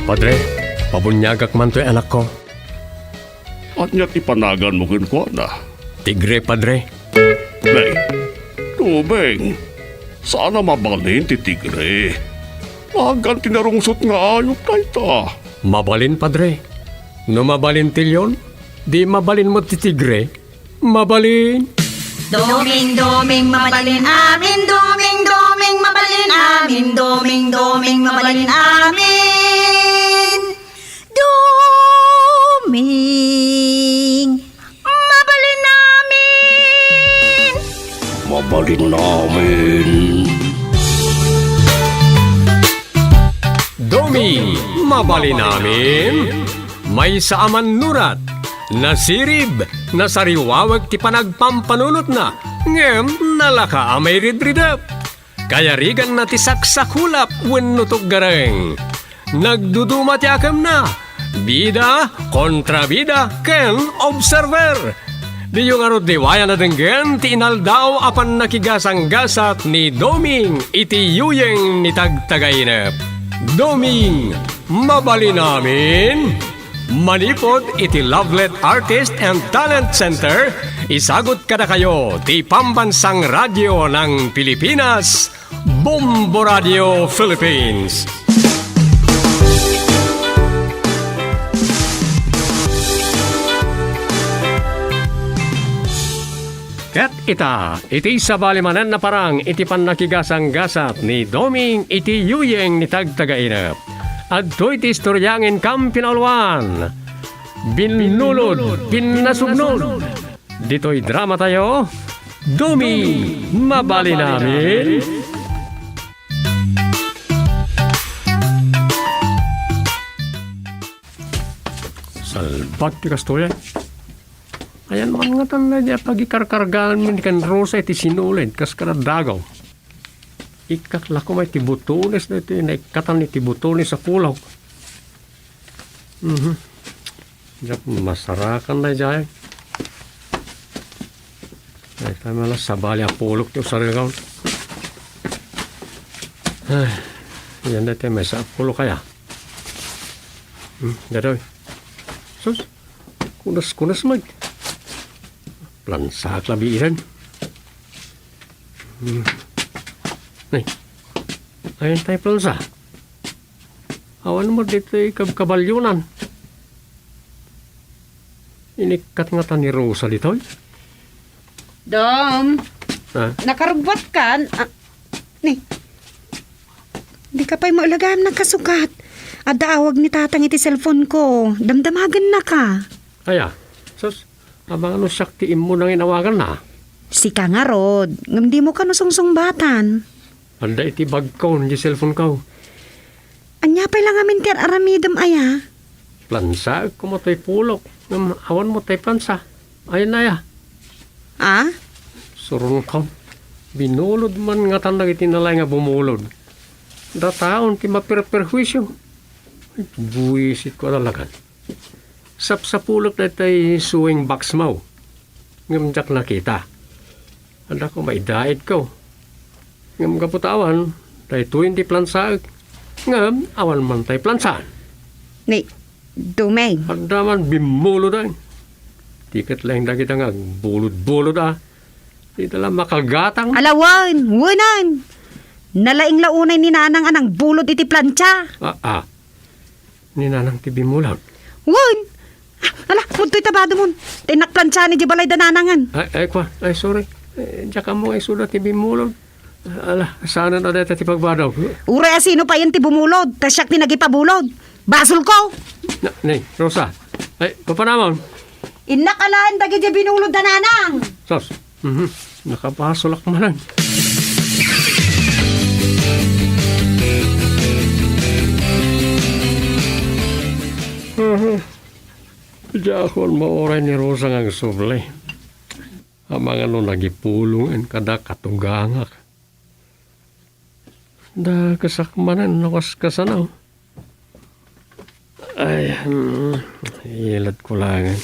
Padre, pabunyagak man to'y anak ko. At niya't ipanagan mo ko na. Tigre, Padre. Nay, tubeng. Sana mabalin ti tigre. Magan tinarungsot nga ayop na ita. Mabalin, Padre. No mabalin tilyon, di mabalin mo ti tigre. Mabalin. Doming mabalin amin, doming mabalin amin, doming mabalin amin. Doming mabalin amin. Mabalin namin. Domi, mabalin namin. May saaman nurat. Nasirib, nasariwawag ti panagpampanunot na. Ngem, nalaka amay ridridap. Kaya rigan na ti saksakulap wenno gareng. Nagduduma ti akam na. Bida, kontrabida, ken observer. Di yung arot diwaya na denggen ti inaldaw apan nakigasang-gasat ni Doming iti yuyeng ni tagtagainep. Doming, mabali namin. Manipod iti Lovelet Artist and Talent Center, isagot kada kayo ti pambansang radyo ng Pilipinas, Bombo Radio Philippines. Ket iti sabalimanan na parang iti pannakigasang-gasat ni Doming iti yuyeng ni tagtagainep. At to'y ti istoryangin kam pinalwan. Binulod, pinasugnod. Dito'y drama tayo. Dumi, mabali namin. Salbat ti kastorya. Ayan man nga tan na di pagikarkargaan mo ni kan Rosa iti sinulid kas karadagaw. Ikaklako may tibutulis na ito, naikatan ni tibutulis sa pulaw. Masarakan na dyan. Ay, kami lang sabali ang pulok ito sa rigaw. Ay, yan na ito, may sa pulok kaya. Dadaw. Sus, kunas mag. Plansak labiiran. Ay, ayun tayo plansa. Awan mo dito kabalyunan. Inikat nga ta ni Rosa dito. Dom, nakarugbat ka? Di ka pa'y maulagam ng kasukat. Adaawag ni tatang iti cellphone ko. Damdamagan na ka. Aya, sus, abang ano saktiin mo nang inawagan na. Sika nga, Rod. Ngam di mo ka nusungsung-batan. Anda iti bag ko, hindi cellphone ko. Anya pa'y lang amin tiyan aramidam aya. Plansa, kumatay pulok. Awan mo tayo plansa. Ayan na ya. Ah? Surun ka. Binulod man nga tandag itinalay nga bumulod. Dataon, ti mapirperwisyo. Buwisit ko talaga. Sa pulok na tayo suwing box mo. Ngamjak nakita. Anda ko may diet ko. Ngam kaputawan, tayo 20 plansa. Ngam, awan man tayo plansa. Ni, Dumeng. Anda man bimulod ay. Tikat lang na kita nga, bulod-bulod Di tala makalgatang. Alawan, wunan. Nalaing launay ni nanang anang bulod iti plancha. Ninanang ti bimulod. Wun! Ala, punto'y tabado mo. Tinakplancha ni Jibalay dananangan. Ay, sorry. Diyan mo ay sulat ti bimulod. Ala, sana na dito ti pagbadaw. Ure asino pa yan ti bumulod. Tasyak ti nagipabulod. Basol ko! Nay, Rosa. Ay, papanamon. Inakalaan dagi di binulod dananang. Sos. Nakapasolak man. Diyan ako maoray ni Rosa ng sublay. Ang mga nagipulungan kada katugangak. Da kasakmanan nakas kasanaw. Ay, ilad ko lang.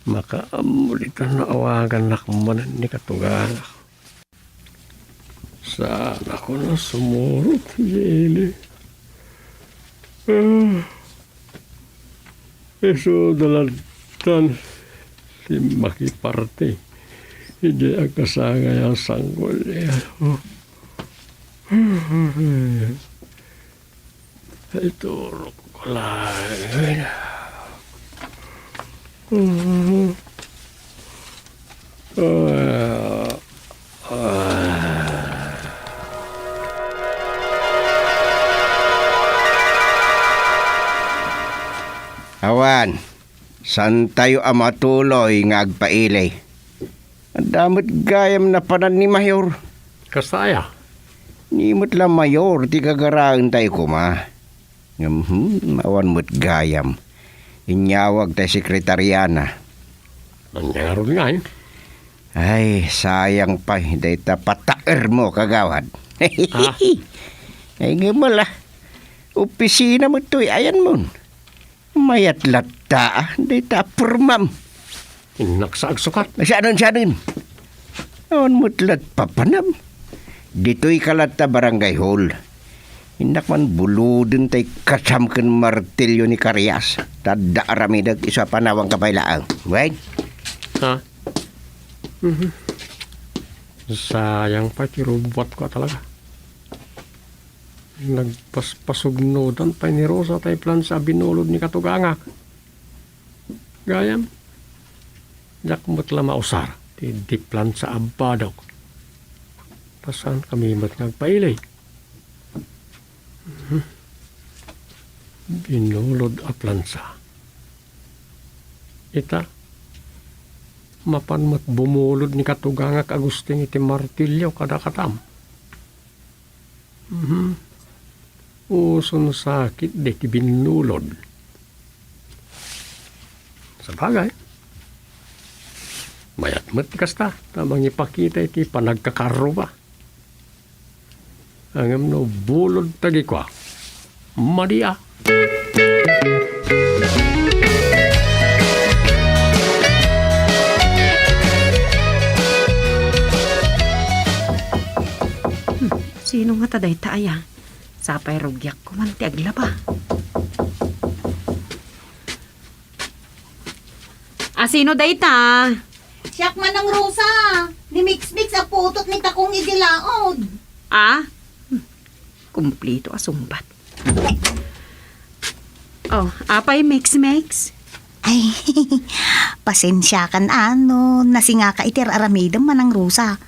Makaamulitan na awagan na kumanan ni katugangak. Saan ako na sumurot, Yeli? Iso dalantan si makiparte. Hindi ang kasangay ang sanggol niya. Iturok ko lang. Awan, saan tayo amatuloy nga agpailay? Ang damot gayam na panan ni Mayor. Kasaya. Nimot lang Mayor, ti kagaraan tayo kuma. Awan mo't gayam. Inyawag tayo sekretariana. Nangyaro nga eh. Ay, sayang pa, hindi ta pataer mo kagawad. Ha? Ay nga mala, opisina mo to'y ayan mo. Mayat lata, hindi ta purmam. Inaksaag sukat. Saanon. Awan mo't lat papanam. Dito'y kalata barangay hall. Hindak man buludin tay kasamken martilyo ni Karyas. Tada aramidag isa panawang kapaylaang. Wait. Ha? Sayang pa, kirubot ko talaga. Nagpaspasugnodan pa ni Rosa tayo plan sa binulod ni Katuganga. Gayam. Yak mo't la mausar. Di plan sa abadok. Pasan kami mo't nagpailay. Binulod a plansa. Ita, mapan mo't bumulod ni Katuganga kagusting iti martilyo kadakatam. Uson sakit de ti binulod. Sa bagay, mayat mo't kasta, tamang ipakita iti panagkakarro ba. Angam no bulod tagi kwa. Madia. Sino nga taday taaya? Sapay rugyak ko man ti aglaba. Sino day ta? Siyak man ang Rosa. Ni mix-mix ang putot ni takong idilaod. Kumplito asumbat. Oh, apay mix-mix? Ay, pasensya kan ano. Nasinga ka itir aramidam man ang Rosa.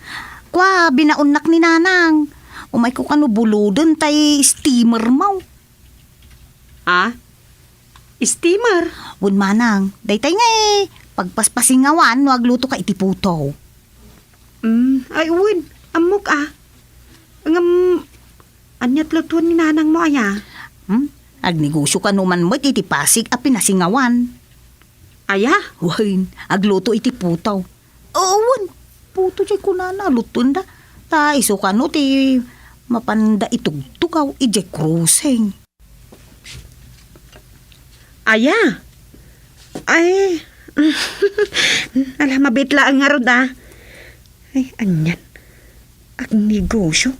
Kwa, binaunak ni Nanang. Umay ko kano buludon tay steamer mo. Steamer? Wun manang, daytay nga eh. Pagpaspasingawan, wag luto ka itiputo. Ay, uwin. Amok anyat lutuan ni Nanang mo aya. Agnegosyo ka numan mo iti pasig a pinasingawan. Aya? Wain, agluto iti putaw. Wan, puto jay kunana, lutun da. Ta iso ka no ti mapanda itugtugaw ijay cruising. Aya? Ay, alam, mabitla ang nga rod Ay, anyan. Ang negosyo.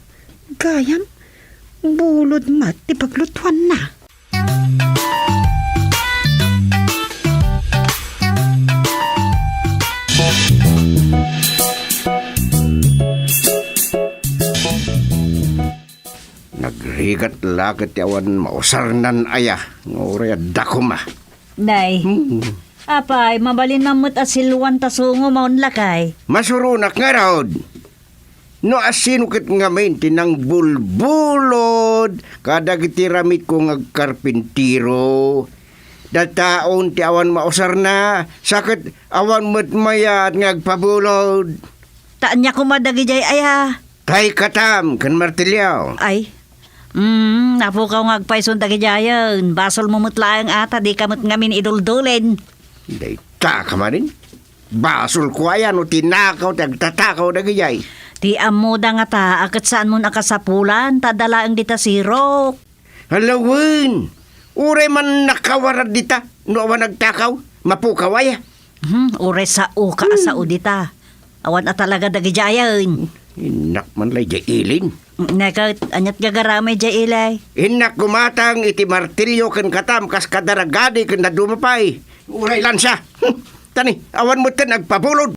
Gayam. Bulod mat, ti paglutuan na. Nagrigat lagat yawan mausarnan aya. Nguray dakuma. Day, apay, mabalin mamut asilwan tasungo maun lakay. Masurunak nga raod. No asinukit nga main tinang bulbulod. Kadag itiramit ko nga karpintiro. Dataon ti awan mausar na. Sakit awan mo't mayat nga agpabulod. Taan niya kumadagi jay aya. Tay katam kan martilyaw. Ay, napukaw nga agpaisun dagi jayan. Basol mo mutlaang ata, di kamot ngamin iduldulen. Day ta ka manin. Basol ko ayan o tinakaw tagtatakaw na gayay. Di amuda nga ta, akat saan mo nakasapulan, tadala ang dita sirok. Halawin. Ure man nakawarad dita. No awan nagtakaw. Mapukaw aya. Ure sa uka sa udita. Awan at talaga dagi jayan. Inak man lay jay ilin. Nakat, anyat gagaramay dya ilay. Inak gumatang iti martilyo ken katam kas kadaragadi ken nadumapay. Uray lan siya. Tani, awan mo ten nagpabulod.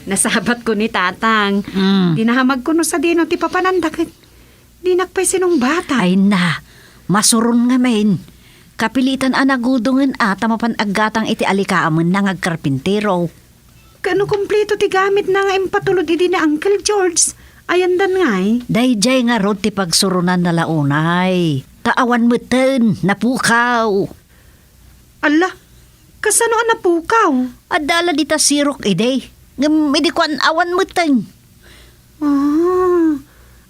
Nasabat ko ni tatang. Mm. Dinahamag ko no sa dino ti papanandakit. Dinakpay sinong bata. Ay na, masuron nga main. Kapilitan anagudungan ata mapan aggatang iti alikaaman na ngagkarpintero. Kano kumpleto ti gamit na nga impatulod idi ni Uncle George. Ayandan nga eh. Dayjay nga rod ti pagsurunan na launay. Taawan mo ten, napukaw. Ala, kasano ang napukaw? Adala dita sirok ide. Ngam idikuan awan mo ten.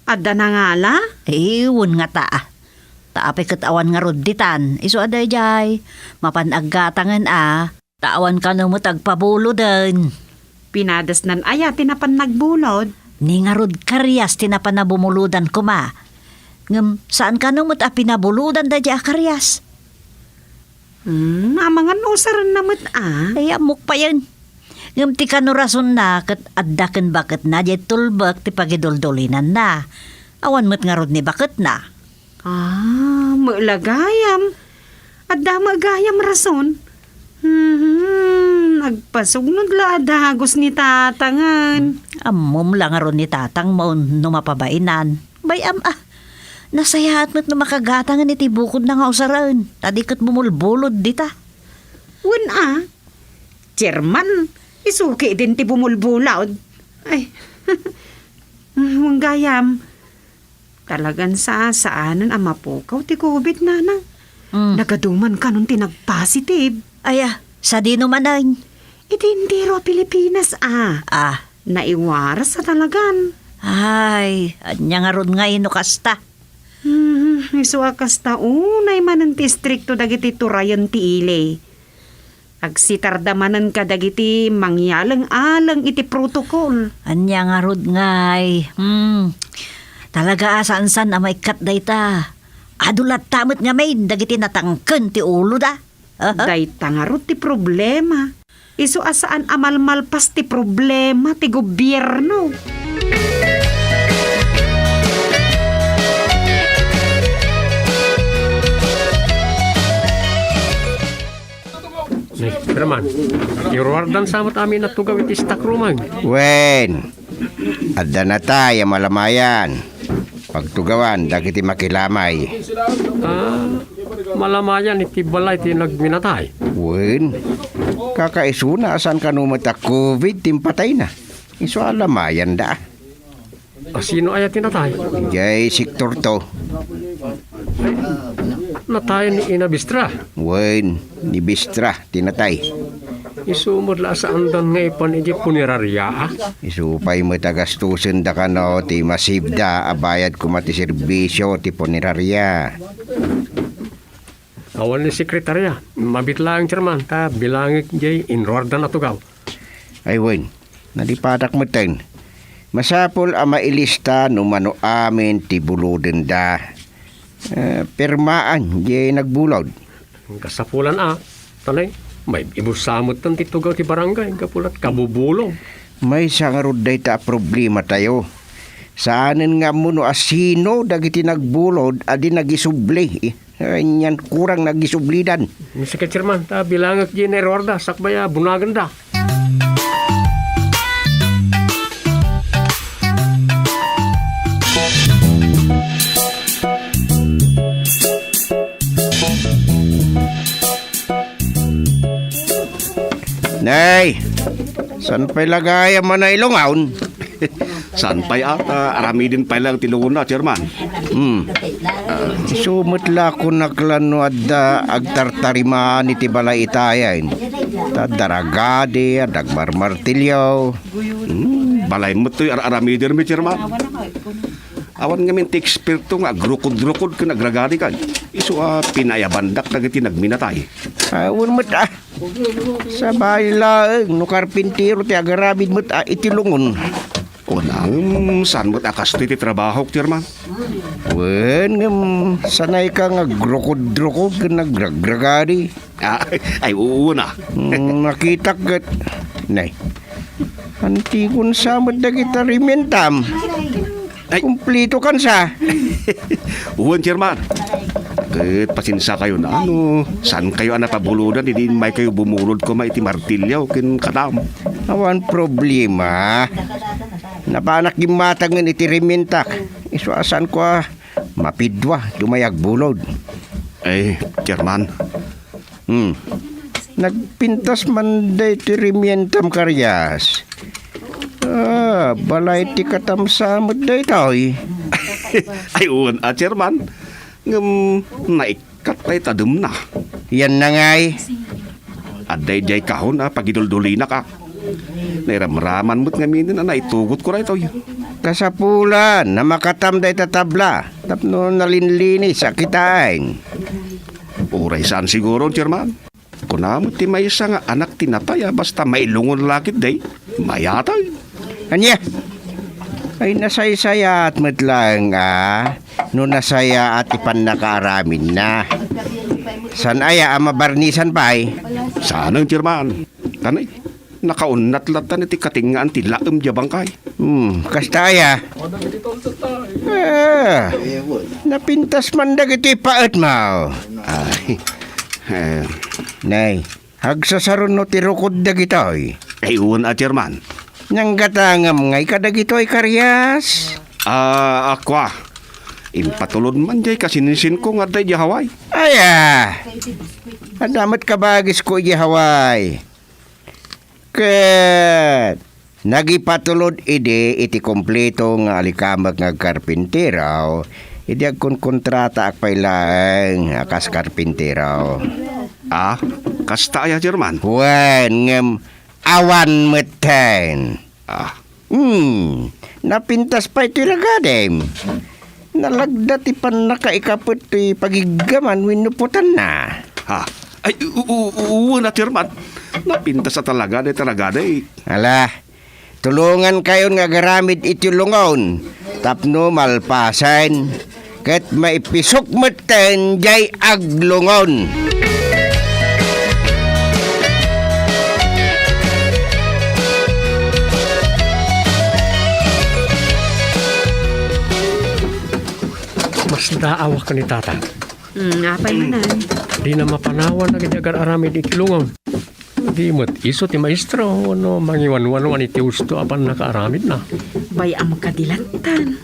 Adda na nga la? Iyon nga taa. Taapay katawan nga rod ditan. Iso aday jay. Mapanaggatangan Taawan ka nung matagpabulo din. Pinadas nan aya, tinapan nagbulod. Ni nga rod karyas tinapan na bumuludan ko ma. Ngam, saan ka nung pinabuludan da dya karyas? Amangan usaran namat Ay amok pa yan. Ngam ti kanurason na kat addaken bakit na dya tulbak ti pagiduldulinan na. Awan mo't nga rod ni bakit na. Maulagayam. Adda magayam rason. Nagpasugnod la adagos ni tatangan. Amom lang nga ron ni tatang mo numapabainan. Bayam nasayahat mo't na makagatangan iti bukod na nga usaran. Tadikot bumulbulod dita. Wan Chairman, isuki din ti bumulbulaod. Ay, huwag gayam. Talagan saanan ang mapukaw ti COVID nanang. Nagaduman ka nung tinag-positive. Aya, sa dino manay. Iti hindi ro Pilipinas Naiwaras sa talagan. Ay, anya nga ron nga inukasta. Isuakas taunay manan ti strikto dagiti turayan ti ile. Agsitarda manan ka dagiti mangyalang-alang iti protokol. Anya nga ron ngay. Talaga saan-san na may kat dayta. Adulat tamot nga may dagiti natangken ti ulo da. Day tangarot ti problema. Isu asaan amalmalpas ti problema ti gobyerno. Herman, iruwardan samot amin at tugaw iti stakruman. Wen, adda na tayo malamayan. Pagtugawan, dagiti makilamay. Malamayan iti balay iti nagminatay. Wen, kakaisuna asan ka numata COVID timpatay na. Iso alamayan da. Sino ay tinatay? Jay sektor to. Natay ni Inabistra. Wen, ni Bistra, tinatay. Isumod la sa andan nga ipan iti punerarya. Isupay mo tagastusin da ka no, ti masibda, abayad ko mati serbisyo, ti punerarya. Awan ni sekretarya. Mabitlang chairman. Ta bilangit jay inruwardan na tugaw. Ay wen, nalipatak mo ten. Masapol ang mailista numano amin ti buluden da. Permaan, jay nagbulod. Kasapulan tanay. May ibusamot tan ti tugaw ti barangay. Kapulat kabubulong. May sangarod day ta problema tayo. Saanin nga mo no asino dagiti nagbulod adi nagisubli. Yan kurang nagisublidan. Mr. Chairman, ta bilangit jay na iruwarda. Sakbaya bunagan da. Nay, saan pa'y lagay ang manay ilungaon? Saan pa'y arami din pa lang tilungon na, Chairman. Sumutla ko naklano adda agtartarimaan iti balay itayan. Tadaragade, adagmarmartilyaw. Balay mo to'y arami din, Chairman. Awan nga minti eksperto nga agrukod-rukod ka nagragari ka. Iso pinayabandak na giti nagminatay. Awan mo't sa bahay laeng, no karpintero ti agarabid mo't itilungon. O nang saan mo't akas ti trabaho, Chairman? Wen, sanay ka nga grukod-drukod ka nagragragadi. Ay, oo na. Nakita kat. Nay, antikon sa madagita rimentam. Ay. Kumplito kan sa. Uwan, Chairman. Pasinsa kayo na saan kayo napabuludan, hindi may kayo bumulod ko may iti martilyo kin katam. Awan problema. Napanak gimatangan iti rimentak. Isuasan ko mapidwa, dumayag bulod. Ay, Chairman. Nagpintas man day ti rimientam karyas. Balay ti katamsamad day taoy. Ay, uwan, Chairman. Naikat ay tadum na. Yan na ngay. Aday-day kahon pagidul-duli na ka. Nairamraman mo't ngaminin na naitugot ko na ito. Kasapulan na makatam day tatabla. Tapno nalinlini sa kitain. Uray saan siguro, Chairman? Kunamot ti may isa nga anak tinataya basta may lungon lakit day. Mayatay. Anya? Ay nasaysaya at matlang no nasaya at ipan nakaaramin na. San aya mabarnisan pa ay? Sanang, Chairman. Tanay, nakaunat-latan iti katingaan ti laem jabang kay. Kasta aya? Napintas man dagiti paet mo. Ay, Nay, hagsasaron no tirukod dagitoy. ay uwan, Chairman. Nang gatangam ngay kadagitoy karyas. Ako impatulod man jay kasinisin ko nga day di Hawaii. Aya, adamat kabagis ko di Hawaii. Ket, nagipatulod iti kompleto nga alikamag nga karpintero. Idi agkon kontrata akpay laeng akas karpintero. Kasta aya, Chairman. Wen ngem awan meten. Napintas pa iti ragadem. Nalagdat ipan nakaikapot ti pagigaman winuputan na. Ay, uwan, Chairman. Napinta sa talaga day. Ala, tulungan kayo nga garamid iti lungon. Tapno malpasan. Ket maipisok meten jay aglungon. Mas daawak ka ni tata. Apay manan. Di na mapanawan na gidagar aramid ikilungon. Di mo't iso ti maestro no mangiwan-wanwan iti usto apan nakaaramid na. Bay ang kadilantan.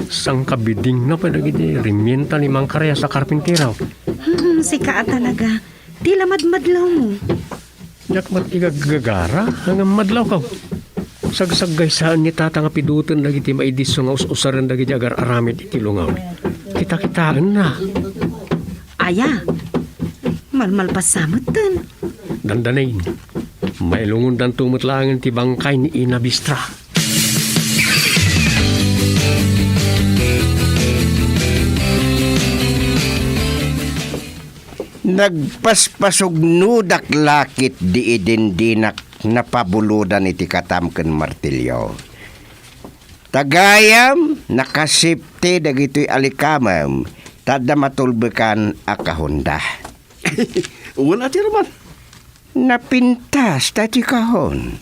Sang kabiding na pa nagiti rimienta ni Mang Karya sa karpintiraw. Sika talaga. Di lamad-madlaw mo. Yak mat igagagara hanggang madlaw ka. Sagsagay saan ni tata nga pidutan dagiti maidiso nga us-usaran dagiti agar aramid iti lungaw. Kita-kitaan na. Aya, malmalpasamot dun. Dandanayin. Mailungon dan tumutlangan ti bangkay ni Ina Bistra. Nagpaspasugnudak lakit di idindinak napabuludan iti katamken martilyo. Tagayam nakasipte dagitoy alikamam tada matulbekan akahunda. Uwan, Chairman. Napintas tati kahon.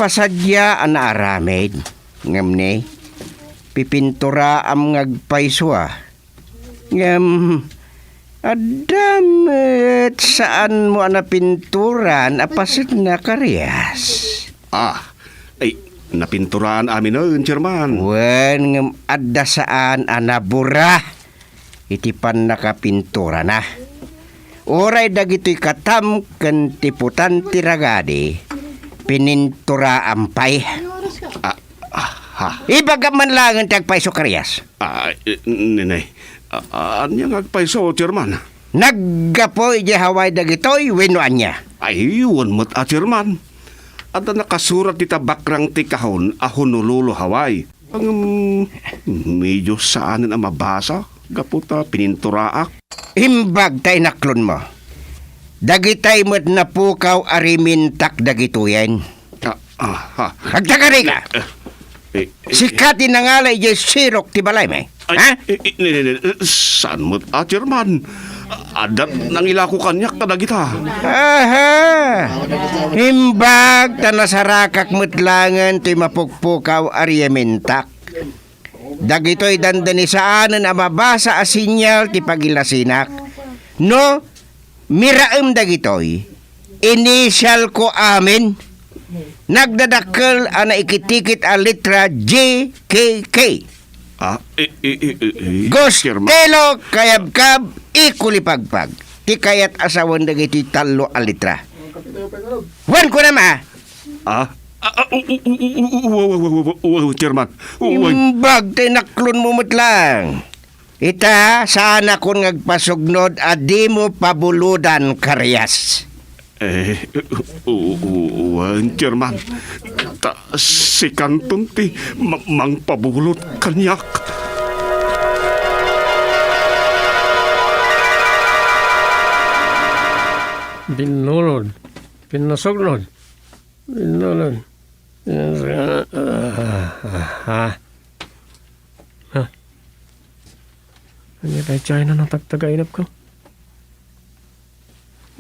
Pasadya ang naaramid. Ngamne, pipintura am ngagpaiswa. Ngam, adamet saan mo napinturan apasit na karyas. Ay, napinturaan amin nun, Chairman. Wen ngam adda saan anabura. Itipan nakapintura na. Oray dagito'y katam ken tiputan tiragadi. Pinintura ampay. Ibaga man lang ang tagpaiso karyas. Ninay. Anya ngagpaiso, Chairman. Naggapoy di Hawaii dagitoy winuan niya. Ay, yun mo't, Chairman. At nakasurat dita bakrang ti kahon Honolulu, Hawaii. Ang medyo saanin ang mabasa. Gaputa pininturaak. Imbag tay naklon mo. Dagitay mo't napukaw arimintak dagituyen. Agtagari ka. Sikati na nga lang yung sirok ti balay may. Ha? Saan mo't Chairman? Adat nang ilako kanyak na kita. Aha! Himbag ta nasarakak metlangan ti mapukpukaw aryementak. Dagitoy dandanisaanan a mabasa a sinyal ti pagilasinak. No, miraem dagitoy. Initial ko amin. Nagdadakkel a naikitikit a litra JKK. Chairman. Gostelo kayabkab ikulipagpag. Ti kayat asawan dagiti talo a litra. Wan ko na ma. Chairman. Imbag tinaklon mo lang. Ita, sana kung ngagpasugnod a di mo pabuludan karyas. Chairman. Si Kanton ti mang pabulot kanyak. Binulod. Pinasugnod. Binulod. Ano tayo China na tagtagainap ko?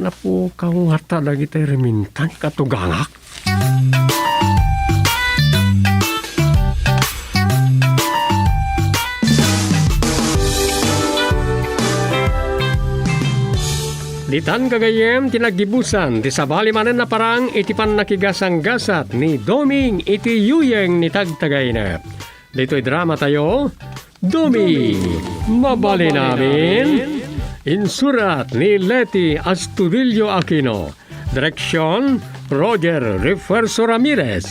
Napukaw nga talaga tayo remintan katugangak. Ditan kagayem tinagibusan ti sabali manen na parang iti pan nakigasang gasat ni Doming iti yuyeng ni tagtagainap. Dito'y drama tayo, Doming, mabali namin. Insurat ni Leti Astudillo Aquino. Direksyon, Roger Refuerzo Ramirez.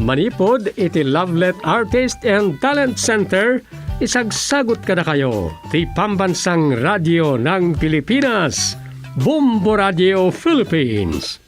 Manipod iti Lovelet Artist and Talent Center. Isagsagot kada kayo ti Pambansang Radio ng Pilipinas. Bombo Radio Philippines.